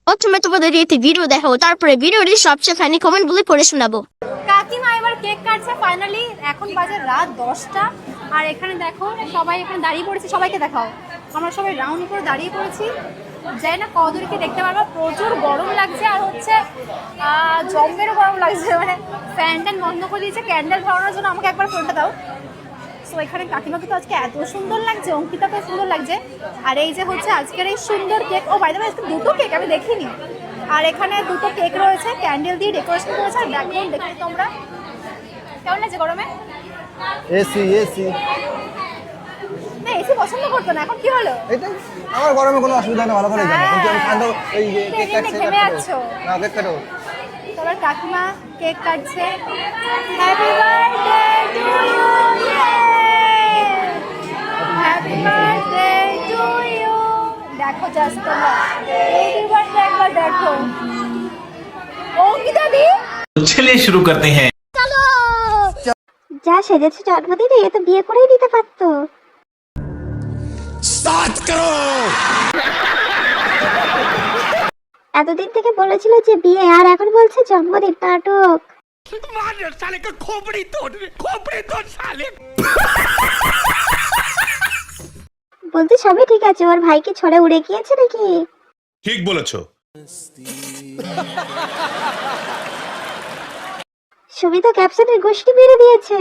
প্রথমে তোমাদের একটি ভিডিও দেখাবো, তারপরে ভিডিওটি সবচেয়ে ফানি কমেন্ট গুলি পড়ে শোনাবো। কাকিমা এবার কেক কাটছে ফাইনালি। এখন বাজে রাত 10টা। আর এখানে দেখো সবাই এখানে দাঁড়িয়ে পড়েছে। সবাইকে দেখাও, আমরা সবাই রাউন্ড করে দাঁড়িয়ে পড়েছি। যাই না কদরকে দেখতে পারবো, প্রচুর গরম লাগছে। আর হচ্ছে জম্বেরও গরম লাগছে, মানে ফ্যান ট্যান বন্ধ করে দিয়েছে ক্যান্ডেল ধরানোর জন্য। আমাকে একবার ফোনটা দাও। সো এখানে কাকিমাকে তো আজকে এত সুন্দর লাগছে, অঙ্কিতাকে সুন্দর লাগছে। আর এই যে হচ্ছে আজকের এই সুন্দর কেক, ও বাইরে আজকে দুটো কেক আমি দেখিনি। আর এখানে দুটো কেক রয়েছে, ক্যান্ডেল দিয়ে ডেকোরেশন করেছে। আর দেখো দেখি তোমরা কেমন লাগছে গরমে। এসি এসি না এসি পছন্দ করতো না, এখন কি হলো? এটা আমার গরমে কোনো অসুবিধা নেই, ভালো করে জানো। কিন্তু আমি ঠান্ডা এই যে কেক কাটছে ঘেমে যাচ্ছ। না কেক কাটো। তোমার কাকিমা কেক কাটছে। Happy birthday to you, happy birthday to you. দেখো জাস্ট তোমরা হ্যাপি বার্থডে একবার দেখো। অঙ্কিতা দি, चलिए शुरू करते हैं। যা সেজেছে জন্মদিনে, এ তো বিয়ে করেই নিতে পারতো। এতদিন থেকে বলেছিল যে বিয়ে, আর এখন বলছে জন্মদিন। নাটক। বলতে সবই ঠিক আছে, ওর ভাই কি ছড়ে উড়ে গিয়েছে নাকি? ঠিক বলেছো। সুমি তো ক্যাপশনের গোষ্ঠী মেরে দিয়েছে।